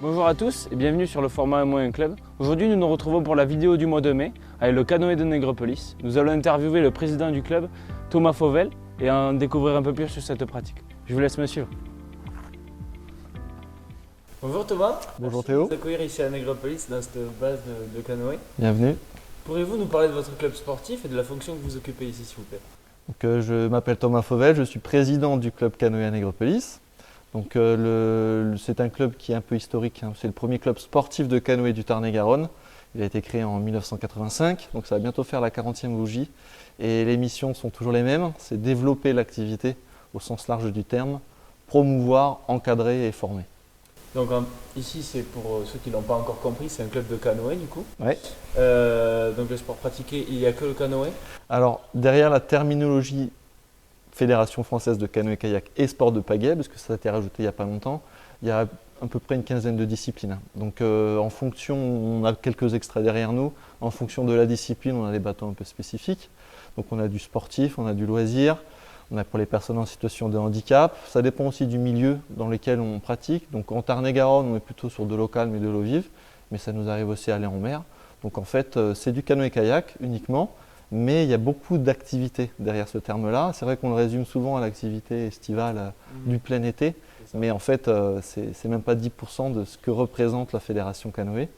Bonjour à tous et bienvenue sur le format M1 Club. Aujourd'hui nous nous retrouvons pour la vidéo du mois de mai avec le canoë de Nègrepelisse. Nous allons interviewer le président du club, Thomas Fauvel, et en découvrir un peu plus sur cette pratique. Je vous laisse me suivre. Bonjour Thomas. Bonjour Théo. Merci de vous accueillir ici à Nègrepelisse dans cette base de canoë. Bienvenue. Pourriez-vous nous parler de votre club sportif et de la fonction que vous occupez ici s'il vous plaît? Je m'appelle Thomas Fauvel, je suis président du club canoë à Nègrepelisse. C'est un club qui est un peu historique, hein. C'est le premier club sportif de canoë du Tarn-et-Garonne. Il a été créé en 1985, donc ça va bientôt faire la 40e bougie. Et les missions sont toujours les mêmes, c'est développer l'activité au sens large du terme, promouvoir, encadrer et former. Donc ici c'est pour ceux qui ne l'ont pas encore compris, c'est un club de canoë du coup. Ouais. Donc le sport pratiqué, il n'y a que le canoë? Alors derrière la terminologie Fédération française de canoë-kayak et sport de pagaie, parce que ça a été rajouté il n'y a pas longtemps, il y a à peu près une quinzaine de disciplines. Donc en fonction, on a quelques extraits derrière nous, en fonction de la discipline, on a des bateaux un peu spécifiques. Donc on a du sportif, on a du loisir, on a pour les personnes en situation de handicap. Ça dépend aussi du milieu dans lequel on pratique. Donc en Tarn-et-Garonne, on est plutôt sur de l'eau calme et de l'eau vive, mais ça nous arrive aussi à aller en mer. Donc en fait, c'est du canoë-kayak uniquement. Mais il y a beaucoup d'activités derrière ce terme-là. C'est vrai qu'on le résume souvent à l'activité estivale du plein été, mais en fait, c'est même pas 10% de ce que représente la Fédération Canoë.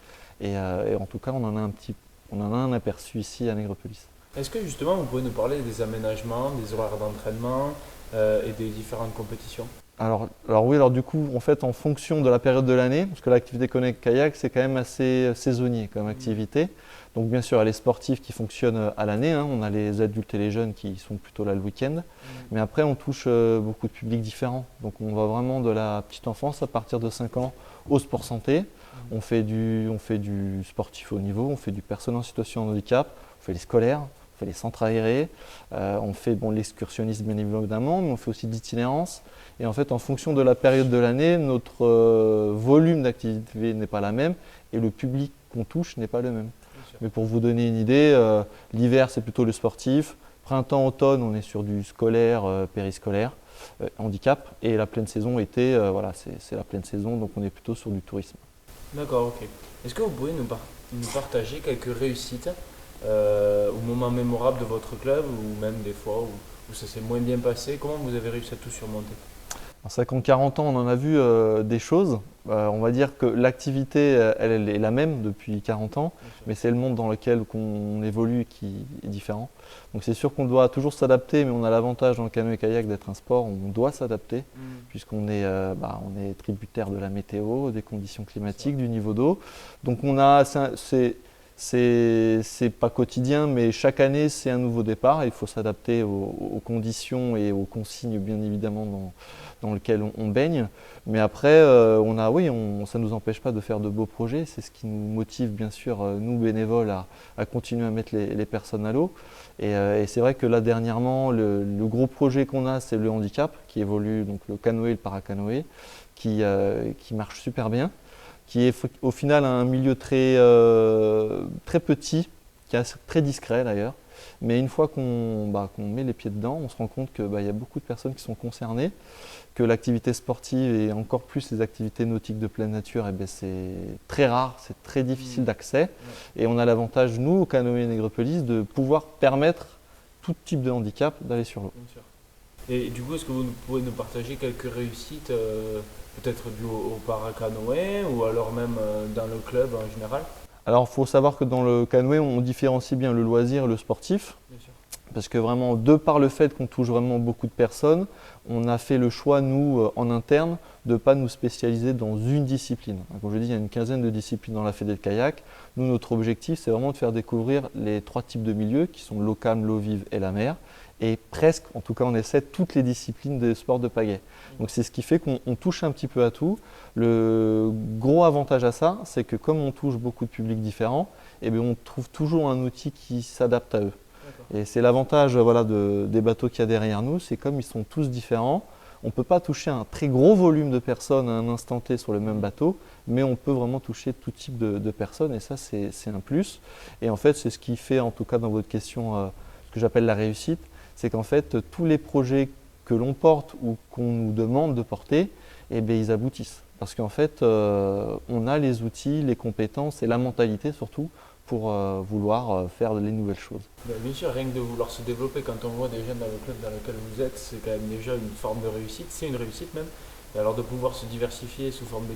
Et en tout cas, on en a un aperçu ici à Nègrepelisse. Est-ce que justement, vous pouvez nous parler des aménagements, des horaires d'entraînement et des différentes compétitions? Alors du coup, en fait, en fonction de la période de l'année, parce que l'activité canoë-kayak, c'est quand même assez saisonnier comme activité. Donc bien sûr, il y a les sportifs qui fonctionnent à l'année, hein. On a les adultes et les jeunes qui sont plutôt là le week-end. Mais après, on touche beaucoup de publics différents. Donc on va vraiment de la petite enfance à partir de 5 ans au sport santé. On fait du sportif haut niveau, on fait du personne en situation de handicap, on fait les scolaires, on fait les centres aérés, on fait l'excursionnisme bien évidemment, mais on fait aussi de l'itinérance. Et en fait, en fonction de la période de l'année, notre volume d'activité n'est pas la même et le public qu'on touche n'est pas le même. Mais pour vous donner une idée, l'hiver c'est plutôt le sportif, printemps, automne on est sur du scolaire, périscolaire, handicap, et la pleine saison été, voilà, c'est la pleine saison, donc on est plutôt sur du tourisme. D'accord, ok. Est-ce que vous pouvez nous partager quelques réussites ou moments mémorables de votre club, ou même des fois où ça s'est moins bien passé? Comment vous avez réussi à tout surmonter? C'est vrai qu'en 40 ans, on en a vu des choses. On va dire que l'activité, elle est la même depuis 40 ans, mais c'est le monde dans lequel on évolue qui est différent. Donc c'est sûr qu'on doit toujours s'adapter, mais on a l'avantage dans le canoë-kayak d'être un sport où on doit s'adapter, puisqu'on est, on est tributaire de la météo, des conditions climatiques, du niveau d'eau. Donc c'est pas quotidien, mais chaque année c'est un nouveau départ. Il faut s'adapter aux conditions et aux consignes bien évidemment dans lesquelles on baigne. Mais après, ça ne nous empêche pas de faire de beaux projets. C'est ce qui nous motive bien sûr, nous bénévoles, à continuer à mettre les personnes à l'eau. Et c'est vrai que là dernièrement, le gros projet qu'on a, c'est le handicap qui évolue, donc le canoë et le paracanoë, qui marche super bien, qui est au final un milieu très petit, qui est très discret d'ailleurs. Mais une fois qu'on met les pieds dedans, on se rend compte qu'il y a beaucoup de personnes qui sont concernées, que l'activité sportive et encore plus les activités nautiques de pleine nature, c'est très rare, c'est très difficile d'accès. Et on a l'avantage, nous, au canoë Nègrepelisse, de pouvoir permettre tout type de handicap d'aller sur l'eau. Et du coup, est-ce que vous pouvez nous partager quelques réussites, peut-être dues au paracanoë ou alors même dans le club en général? Alors, il faut savoir que dans le canoë, on différencie bien le loisir et le sportif. Bien sûr. Parce que vraiment, de par le fait qu'on touche vraiment beaucoup de personnes, on a fait le choix, nous, en interne, de ne pas nous spécialiser dans une discipline. Comme je dis, il y a une quinzaine de disciplines dans la fédé de kayak. Nous, notre objectif, c'est vraiment de faire découvrir les 3 types de milieux, qui sont l'eau calme, l'eau vive et la mer. Et presque, en tout cas on essaie, toutes les disciplines des sports de pagaie. Donc c'est ce qui fait qu'on touche un petit peu à tout. Le gros avantage à ça, c'est que comme on touche beaucoup de publics différents, on trouve toujours un outil qui s'adapte à eux. Et c'est l'avantage des bateaux qu'il y a derrière nous, c'est comme ils sont tous différents, on ne peut pas toucher un très gros volume de personnes à un instant T sur le même bateau, mais on peut vraiment toucher tout type de personnes, et ça c'est un plus. Et en fait c'est ce qui fait, en tout cas dans votre question, ce que j'appelle la réussite, c'est qu'en fait tous les projets que l'on porte ou qu'on nous demande de porter, ils aboutissent. parce qu'en fait, on a les outils, les compétences et la mentalité surtout pour vouloir faire les nouvelles choses. Bien sûr, rien que de vouloir se développer, quand on voit des jeunes dans le club dans lequel vous êtes, c'est quand même déjà une forme de réussite, c'est une réussite même. Et alors de pouvoir se diversifier sous forme de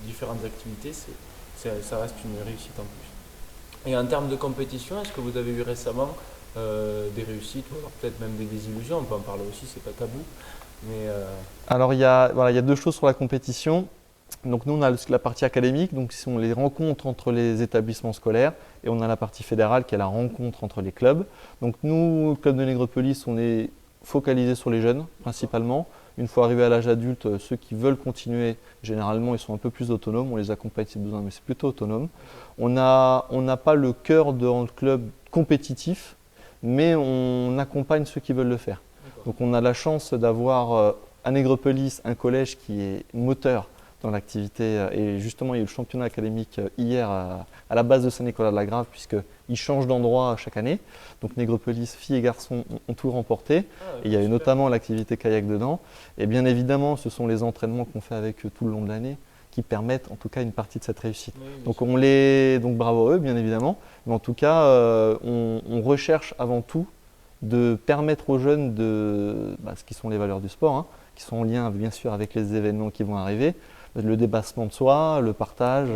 différentes activités, ça reste une réussite en plus. Et en termes de compétition, est-ce que vous avez eu récemment des réussites, ou alors peut-être même des désillusions, on peut en parler aussi, c'est pas tabou. Mais Alors il y a deux choses sur la compétition. Donc nous on a la partie académique, donc ce sont les rencontres entre les établissements scolaires, et on a la partie fédérale qui est la rencontre entre les clubs. Donc nous, le club de Nègrepelisse, on est focalisé sur les jeunes principalement. Une fois arrivés à l'âge adulte, ceux qui veulent continuer, généralement ils sont un peu plus autonomes, on les accompagne si besoin, mais c'est plutôt autonome. On n'a pas le cœur dans le club compétitif, mais on accompagne ceux qui veulent le faire. Donc on a la chance d'avoir à Nègrepelisse un collège qui est moteur dans l'activité, et justement il y a eu le championnat académique hier à la base de Saint-Nicolas-de-la-Grave, puisqu'ils changent d'endroit chaque année. Donc Nègrepelisse, filles et garçons ont tout remporté, et il y a eu notamment l'activité kayak dedans. Et bien évidemment ce sont les entraînements qu'on fait avec eux tout le long de l'année qui permettent en tout cas une partie de cette réussite. Oui, donc bravo à eux bien évidemment, mais en tout cas on recherche avant tout de permettre aux jeunes ce qui sont les valeurs du sport, qui sont en lien bien sûr avec les événements qui vont arriver, le dépassement de soi, le partage,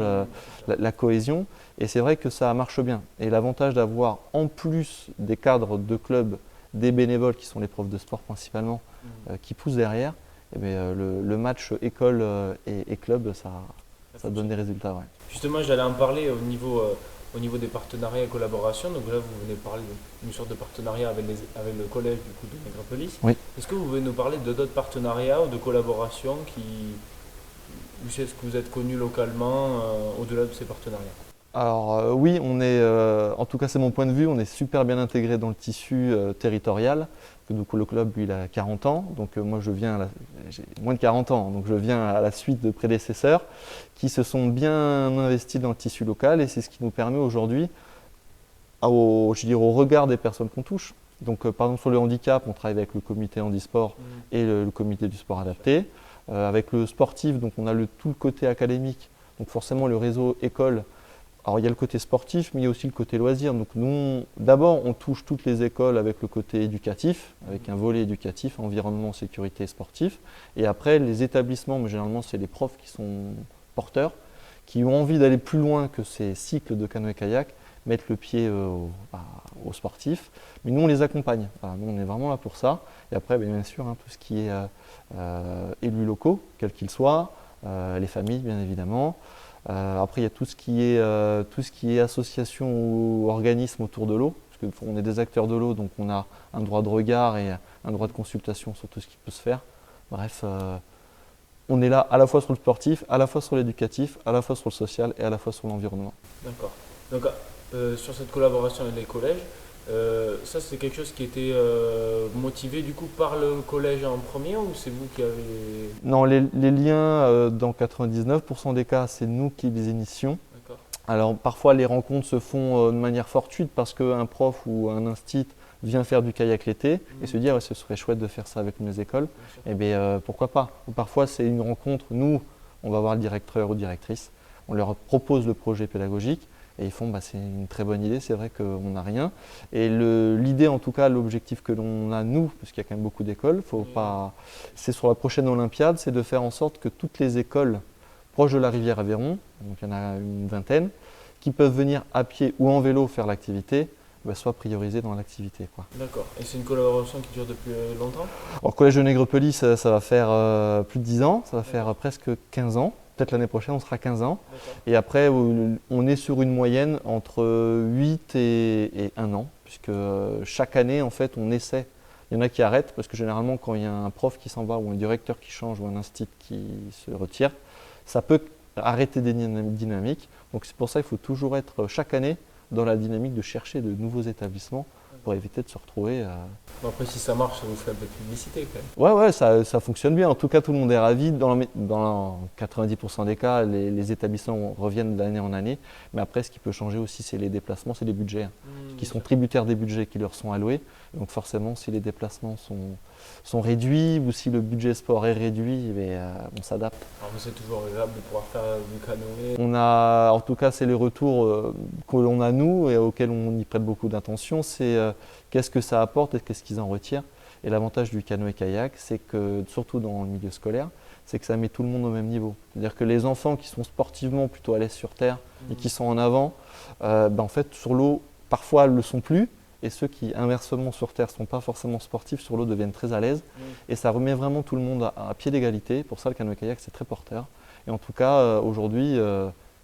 la cohésion. Et c'est vrai que ça marche bien. Et l'avantage d'avoir en plus des cadres de clubs, des bénévoles qui sont les profs de sport principalement, qui poussent derrière, le match école et club, ça donne des résultats. Ouais. Justement, j'allais en parler au niveau des partenariats et collaborations. Donc là, vous venez de parler d'une sorte de partenariat avec le collège du coup, de Nègrepelisse. Oui. Est-ce que vous pouvez nous parler de d'autres partenariats ou de collaborations où est-ce que vous êtes connu localement au-delà de ces partenariats? Alors oui, en tout cas c'est mon point de vue, on est super bien intégré dans le tissu territorial. Donc le club lui il a 40 ans, donc moi j'ai moins de 40 ans, donc je viens à la suite de prédécesseurs qui se sont bien investis dans le tissu local, et c'est ce qui nous permet aujourd'hui, au regard des personnes qu'on touche. Donc par exemple sur le handicap, on travaille avec le comité handisport et le comité du sport adapté. Avec le sportif, donc on a tout le côté académique, donc forcément le réseau école. Alors il y a le côté sportif, mais il y a aussi le côté loisir. Donc nous, d'abord, on touche toutes les écoles avec le côté éducatif, avec un volet éducatif, environnement, sécurité, sportif. Et après, les établissements, mais généralement c'est les profs qui sont porteurs, qui ont envie d'aller plus loin que ces cycles de canoë-kayak, mettre le pied aux sportifs. Mais nous, on les accompagne. Voilà, nous, on est vraiment là pour ça. Et après, bien sûr, tout ce qui est élus locaux, quels qu'ils soient, les familles, bien évidemment. Après, il y a tout ce qui est association ou organisme autour de l'eau, parce qu'on est des acteurs de l'eau, donc on a un droit de regard et un droit de consultation sur tout ce qui peut se faire. Bref, on est là à la fois sur le sportif, à la fois sur l'éducatif, à la fois sur le social et à la fois sur l'environnement. D'accord. Donc sur cette collaboration avec les collèges, ça c'est quelque chose qui était motivé du coup par le collège en premier, ou c'est vous qui avez… Non, les liens, dans 99% des cas, c'est nous qui les initions. Alors parfois les rencontres se font de manière fortuite parce qu'un prof ou un institut vient faire du kayak l'été et se dit ce serait chouette de faire ça avec mes écoles. Et bien pourquoi pas. Ou parfois c'est une rencontre, nous on va voir le directeur ou directrice, on leur propose le projet pédagogique. Et ils font, c'est une très bonne idée, c'est vrai qu'on n'a rien. Et l'idée, en tout cas, l'objectif que l'on a, nous, parce qu'il y a quand même beaucoup d'écoles, c'est sur la prochaine Olympiade, c'est de faire en sorte que toutes les écoles proches de la rivière Aveyron, donc il y en a une vingtaine, qui peuvent venir à pied ou en vélo faire l'activité, soient priorisées dans l'activité. D'accord. Et c'est une collaboration qui dure depuis longtemps? Au collège de Nègrepelisse, ça va faire plus de 10 ans, ça va faire presque 15 ans. Peut-être l'année prochaine, on sera 15 ans. Et après, on est sur une moyenne entre 8 et 1 an, puisque chaque année, en fait, on essaie. Il y en a qui arrêtent, parce que généralement, quand il y a un prof qui s'en va, ou un directeur qui change, ou un institut qui se retire, ça peut arrêter des dynamiques. Donc c'est pour ça qu'il faut toujours être, chaque année, dans la dynamique de chercher de nouveaux établissements pour éviter de se retrouver… Après, si ça marche, ça vous fait un peu de publicité quand même. Ouais, ça fonctionne bien. En tout cas, tout le monde est ravi. Dans 90% des cas, les établissements reviennent d'année en année. Mais après, ce qui peut changer aussi, c'est les déplacements, c'est les budgets, qui sont tributaires des budgets qui leur sont alloués. Donc forcément, si les déplacements sont réduits ou si le budget sport est réduit, on s'adapte. Alors c'est toujours agréable de pouvoir faire du canoë. En tout cas, c'est les retours que l'on a nous et auxquels on y prête beaucoup d'attention, c'est qu'est-ce que ça apporte et qu'est-ce qu'ils en retirent. Et l'avantage du canoë-kayak, c'est que, surtout dans le milieu scolaire, c'est que ça met tout le monde au même niveau. C'est-à-dire que les enfants qui sont sportivement plutôt à l'aise sur terre et qui sont en avant, en fait, sur l'eau, parfois, ne le sont plus. Et ceux qui, inversement, sur terre, ne sont pas forcément sportifs, sur l'eau, deviennent très à l'aise. Et ça remet vraiment tout le monde à pied d'égalité. Pour ça, le canoë-kayak, c'est très porteur. Et en tout cas, aujourd'hui,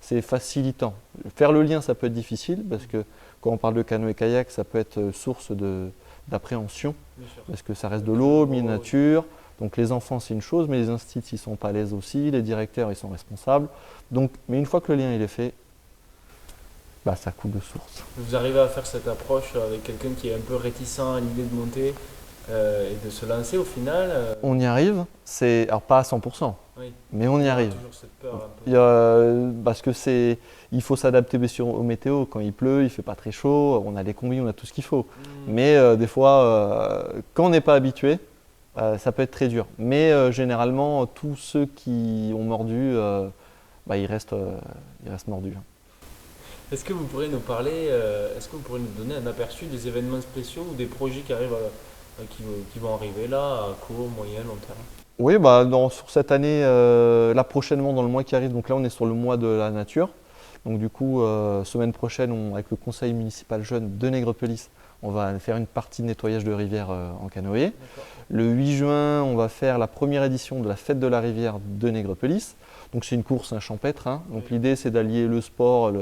c'est facilitant. Faire le lien, ça peut être difficile, parce que quand on parle de canoë-kayak, ça peut être source d'appréhension, parce que ça reste de l'eau, milieu nature. Donc les enfants, c'est une chose, mais les instituts, ils ne sont pas à l'aise aussi, les directeurs, ils sont responsables. Donc, mais une fois que le lien il est fait, ça coule de source. Vous arrivez à faire cette approche avec quelqu'un qui est un peu réticent à l'idée de monter et de se lancer au final On y arrive, alors pas à 100%, oui. Mais on y arrive. Toujours cette peur un peu. Parce que il faut s'adapter bien sûr au météo. Quand il pleut, il ne fait pas très chaud, on a les combis, on a tout ce qu'il faut. Mais des fois, quand on n'est pas habitué, ça peut être très dur. Mais généralement, tous ceux qui ont mordu, ils restent mordus. Est-ce que vous pourriez nous parler, est-ce que vous pourriez nous donner un aperçu des événements spéciaux ou des projets qui arrivent, qui vont arriver là, à court, moyen, long terme? Oui, sur cette année, là prochainement, dans le mois qui arrive, donc là on est sur le mois de la nature. Donc du coup, semaine prochaine, avec le conseil municipal jeune de Nègrepelisse, on va faire une partie de nettoyage de rivière en canoë. Le 8 juin, on va faire la première édition de la fête de la rivière de Nègrepelisse. Donc c'est une course champêtre. Donc l'idée c'est d'allier le sport,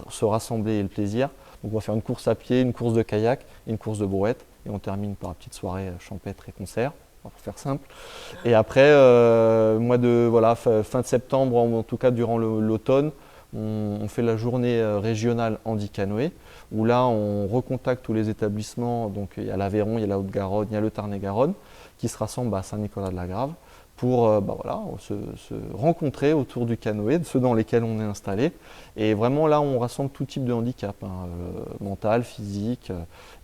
se rassembler et le plaisir. Donc on va faire une course à pied, une course de kayak et une course de brouette. Et on termine par une petite soirée champêtre et concert, pour faire simple. Et après, fin de septembre, en tout cas durant l'automne, on fait la journée régionale handi-canoë, où là on recontacte tous les établissements. Donc il y a l'Aveyron, il y a la Haute-Garonne, il y a le Tarn-et-Garonne, qui se rassemblent à Saint-Nicolas-de-la-Grave pour se rencontrer autour du canoë, ceux dans lesquels on est installé. Et vraiment là, on rassemble tout type de handicap, mental, physique.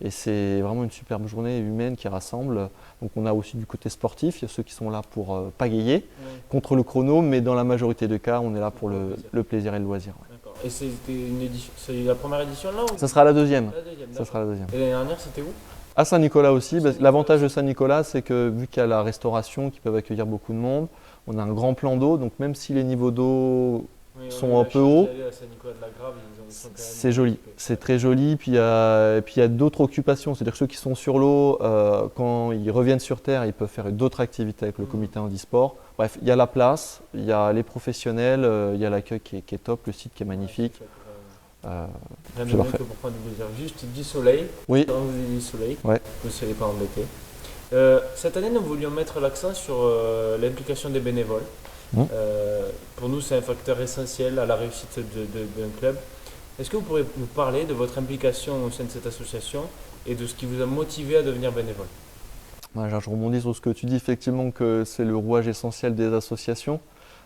Et c'est vraiment une superbe journée humaine qui rassemble. Donc on a aussi du côté sportif, il y a ceux qui sont là pour pagayer contre le chrono, mais dans la majorité des cas, on est là pour le plaisir et le loisir. D'accord. Et c'est la première édition là ou... Ça sera la deuxième. Ça sera la deuxième. Et l'année dernière, c'était où? À Saint-Nicolas aussi. L'avantage de Saint-Nicolas, c'est que vu qu'il y a la restauration qui peut accueillir beaucoup de monde, on a un grand plan d'eau, donc même si les niveaux d'eau sont un peu hauts, c'est joli, c'est très joli. Puis il y a d'autres occupations, c'est-à-dire que ceux qui sont sur l'eau, quand ils reviennent sur terre, ils peuvent faire d'autres activités avec le comité handisport. Bref, il y a la place, il y a les professionnels, il y a l'accueil qui est top, le site qui est magnifique. Rien de mieux que pour prendre du plaisir. Juste du soleil. Oui. Quand vous avez du soleil, ouais. Vous ne serez pas embêté. Cette année, nous voulions mettre l'accent sur l'implication des bénévoles. Pour nous, c'est un facteur essentiel à la réussite d'un club. Est-ce que vous pourriez nous parler de votre implication au sein de cette association et de ce qui vous a motivé à devenir bénévole? Je rebondis sur ce que tu dis, effectivement, que c'est le rouage essentiel des associations.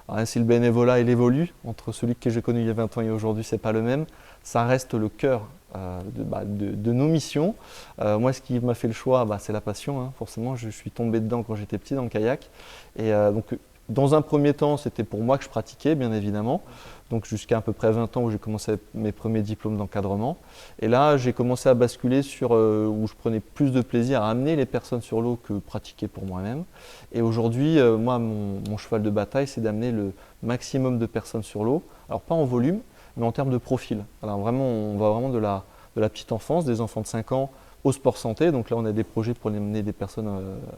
Alors, ainsi, le bénévolat, il évolue. Entre celui que j'ai connu il y a 20 ans et aujourd'hui, ce n'est pas le même. Ça reste le cœur de nos missions. Moi, ce qui m'a fait le choix, c'est la passion. Forcément, je suis tombé dedans quand j'étais petit dans le kayak. Et donc, dans un premier temps, c'était pour moi que je pratiquais, bien évidemment. Donc jusqu'à à peu près 20 ans où j'ai commencé mes premiers diplômes d'encadrement. Et là, j'ai commencé à basculer sur où je prenais plus de plaisir à amener les personnes sur l'eau que pratiquer pour moi-même. Et aujourd'hui, moi, mon cheval de bataille, c'est d'amener le maximum de personnes sur l'eau. Alors pas en volume, mais en termes de profil. Alors vraiment, on va vraiment de la petite enfance, des enfants de 5 ans, au sport santé. Donc là, on a des projets pour amener des personnes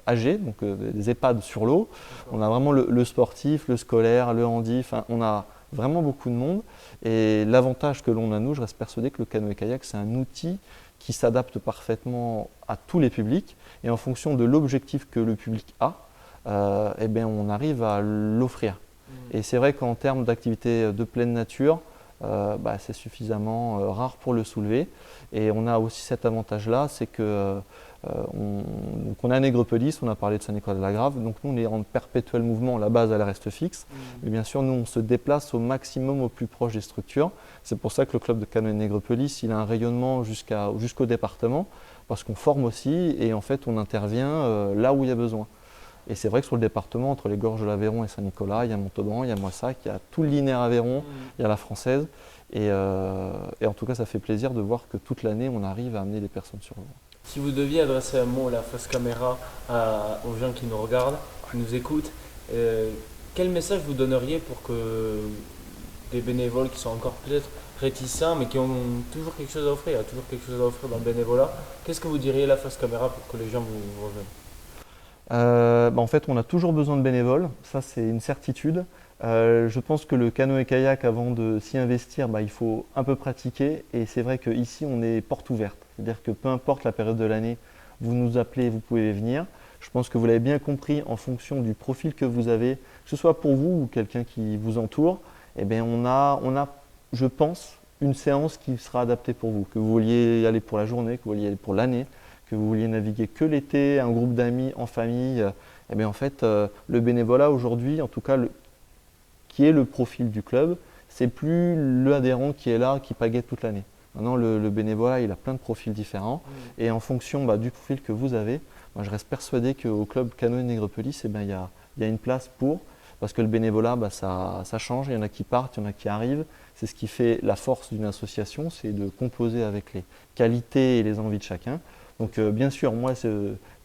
âgées, donc des EHPAD sur l'eau. On a vraiment le sportif, le scolaire, le handi. Enfin, on a vraiment beaucoup de monde. Et l'avantage que l'on a, nous, je reste persuadé que le canoë-kayak, c'est un outil qui s'adapte parfaitement à tous les publics. Et en fonction de l'objectif que le public a, on arrive à l'offrir. Et c'est vrai qu'en termes d'activité de pleine nature, c'est suffisamment rare pour le soulever. Et on a aussi cet avantage-là, c'est que on a Nègrepelisse, on a parlé de Saint-Nicolas-de-la-Grave, donc nous on est en perpétuel mouvement, la base elle reste fixe, mais bien sûr nous on se déplace au maximum au plus proche des structures. C'est pour ça que le club de canoë Nègrepelisse, il a un rayonnement jusqu'au département, parce qu'on forme aussi et en fait on intervient là où il y a besoin. Et c'est vrai que sur le département, entre les gorges de l'Aveyron et Saint-Nicolas, il y a Montauban, il y a Moissac, il y a tout le linéaire Aveyron, il y a la Française. Et en tout cas, ça fait plaisir de voir que toute l'année, on arrive à amener des personnes sur l'eau. Si vous deviez adresser un mot à la face caméra aux gens qui nous regardent, qui nous écoutent, quel message vous donneriez pour que des bénévoles qui sont encore peut-être réticents mais qui ont toujours quelque chose à offrir, il y a toujours quelque chose à offrir dans le bénévolat, qu'est-ce que vous diriez à la face caméra pour que les gens vous rejoignent? En fait, on a toujours besoin de bénévoles, ça c'est une certitude. Je pense que le canoë-kayak, avant de s'y investir, il faut un peu pratiquer. Et c'est vrai qu'ici, on est porte ouverte. C'est-à-dire que peu importe la période de l'année, vous nous appelez, vous pouvez venir. Je pense que vous l'avez bien compris en fonction du profil que vous avez, que ce soit pour vous ou quelqu'un qui vous entoure. Eh bien, on a, je pense, une séance qui sera adaptée pour vous. Que vous vouliez y aller pour la journée, que vous vouliez y aller pour l'année, que vous vouliez naviguer que l'été, un groupe d'amis, en famille. Eh bien, en fait, le bénévolat aujourd'hui, en tout cas, qui est le profil du club, c'est plus l'adhérent qui est là, qui pagaie toute l'année. Maintenant, le bénévolat, il a plein de profils différents. Et en fonction du profil que vous avez, moi, je reste persuadé qu'au club Canoë Nègrepelisse, il y a une place pour, parce que le bénévolat, ça change. Il y en a qui partent, il y en a qui arrivent. C'est ce qui fait la force d'une association, c'est de composer avec les qualités et les envies de chacun. Donc bien sûr, moi,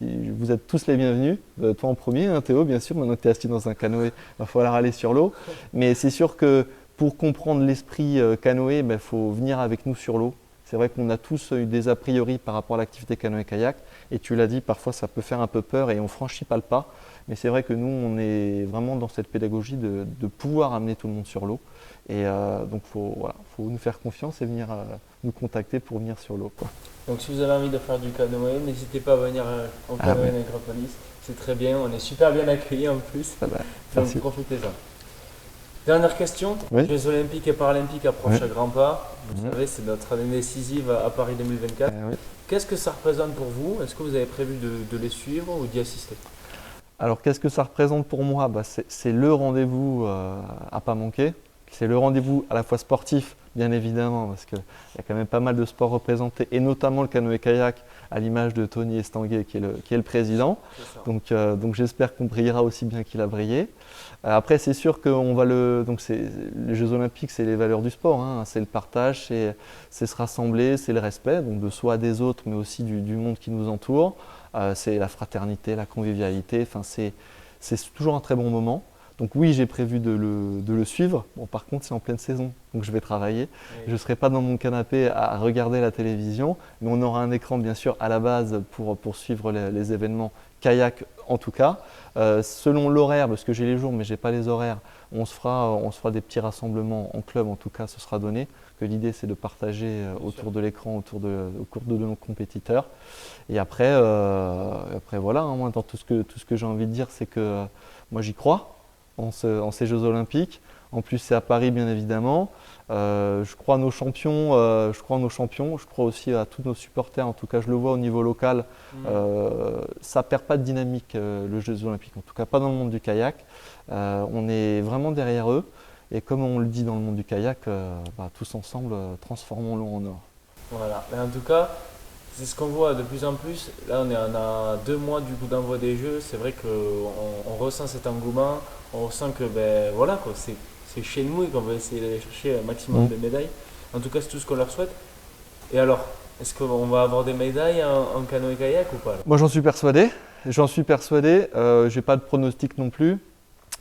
vous êtes tous les bienvenus. Toi en premier, hein, Théo, bien sûr, maintenant que tu es assis dans un canoë, il va falloir aller sur l'eau. Mais c'est sûr que pour comprendre l'esprit canoë, il faut venir avec nous sur l'eau. C'est vrai qu'on a tous eu des a priori par rapport à l'activité canoë-kayak. Et tu l'as dit, parfois ça peut faire un peu peur et on ne franchit pas le pas. Mais c'est vrai que nous, on est vraiment dans cette pédagogie de pouvoir amener tout le monde sur l'eau. Et donc, faut nous faire confiance et venir nous contacter pour venir sur l'eau. Donc si vous avez envie de faire du canoë, n'hésitez pas à venir au canoë Nègrepelisse. C'est très bien, on est super bien accueillis en plus. Donc profitez-en. Dernière question, oui. Jeux Olympiques et Paralympiques approchent à grands pas. Vous Oui. savez, c'est notre année décisive à Paris 2024. Oui. Qu'est-ce que ça représente pour vous? Est-ce que vous avez prévu de les suivre ou d'y assister? Alors qu'est-ce que ça représente pour moi? C'est le rendez-vous à pas manquer. C'est le rendez-vous à la fois sportif, bien évidemment, parce qu'il y a quand même pas mal de sports représentés, et notamment le canoë-kayak, à l'image de Tony Estanguet, qui est le président. Donc j'espère qu'on brillera aussi bien qu'il a brillé. Après, c'est sûr que les Jeux Olympiques, c'est les valeurs du sport, hein. C'est le partage, c'est se rassembler, c'est le respect, donc de soi, des autres, mais aussi du monde qui nous entoure. C'est la fraternité, la convivialité, enfin, c'est toujours un très bon moment. Donc oui, j'ai prévu de le suivre. Bon, par contre, c'est en pleine saison, donc je vais travailler. Oui. Je ne serai pas dans mon canapé à regarder la télévision, mais on aura un écran, bien sûr, à la base pour suivre les événements kayak, en tout cas. Selon l'horaire, parce que j'ai les jours, mais je n'ai pas les horaires, on se fera des petits rassemblements en club, en tout cas, ce sera donné. Que l'idée, c'est de partager autour de l'écran, au cours de nos compétiteurs. Et après voilà, hein, moi, dans tout ce que j'ai envie de dire, c'est que moi, j'y crois. En ces Jeux Olympiques. En plus, c'est à Paris, bien évidemment. Je crois à nos champions, je crois aussi à tous nos supporters. En tout cas, je le vois au niveau local. Ça ne perd pas de dynamique, le Jeux Olympiques. En tout cas, pas dans le monde du kayak. On est vraiment derrière eux. Et comme on le dit dans le monde du kayak, tous ensemble, transformons-le en or. Voilà. Mais en tout cas, c'est ce qu'on voit de plus en plus. Là, on a 2 mois du coup d'envoi des Jeux. C'est vrai qu'on ressent cet engouement. On ressent que c'est chez nous et qu'on va essayer d'aller chercher un maximum de médailles. En tout cas, c'est tout ce qu'on leur souhaite. Et alors, est-ce qu'on va avoir des médailles en canoë-kayak ou pas? Moi, j'en suis persuadé. J'ai pas de pronostic non plus.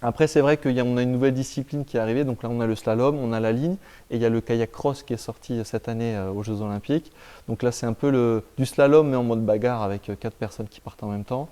Après, c'est vrai qu'on a une nouvelle discipline qui est arrivée. Donc là, on a le slalom, on a la ligne et il y a le kayak cross qui est sorti cette année aux Jeux Olympiques. Donc là, c'est un peu du slalom mais en mode bagarre avec 4 personnes qui partent en même temps.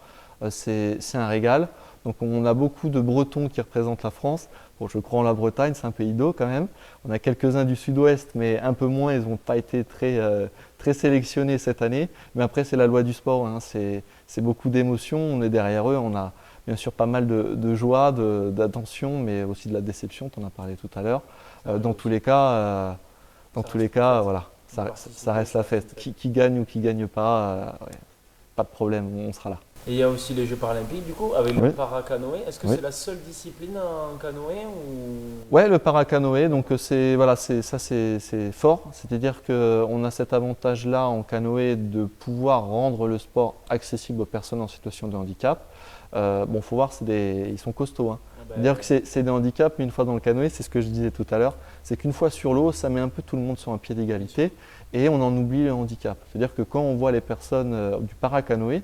C'est un régal. Donc on a beaucoup de Bretons qui représentent la France. Bon, je crois en la Bretagne, c'est un pays d'eau quand même. On a quelques-uns du sud-ouest, mais un peu moins. Ils n'ont pas été très sélectionnés cette année. Mais après, c'est la loi du sport, hein. C'est beaucoup d'émotions. On est derrière eux. On a bien sûr pas mal de joie, d'attention, mais aussi de la déception. Tu en as parlé tout à l'heure. Dans tous les cas, voilà, ça reste la fête. Qui gagne ou qui gagne pas. Ouais. pas de problème, on sera là. Et il y a aussi les Jeux paralympiques du coup, avec le Oui. para-canoë. Est-ce que Oui. c'est la seule discipline en canoë ou... Ouais, le paracanoë, donc c'est fort, c'est-à-dire qu'on a cet avantage-là en canoë de pouvoir rendre le sport accessible aux personnes en situation de handicap. Bon, faut voir, ils sont costauds, hein. Dire que c'est des handicaps, mais une fois dans le canoë, c'est ce que je disais tout à l'heure, c'est qu'une fois sur l'eau, ça met un peu tout le monde sur un pied d'égalité et on en oublie le handicap. C'est-à-dire que quand on voit les personnes du paracanoë,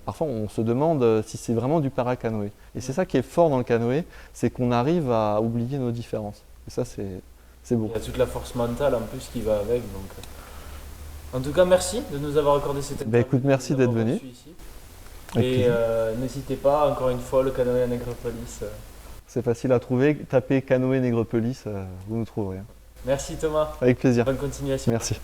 parfois on se demande si c'est vraiment du paracanoë. Et c'est ça qui est fort dans le canoë, c'est qu'on arrive à oublier nos différences. Et ça, c'est beau. Il y a toute la force mentale en plus qui va avec. Donc... En tout cas, merci de nous avoir accordé cette interview. Écoute, merci d'être venu. Ici. Et n'hésitez pas, encore une fois, le canoë à Nègrepelisse. C'est facile à trouver. Tapez canoë Nègrepelisse, vous nous trouverez. Merci Thomas. Avec plaisir. Bonne continuation. Merci.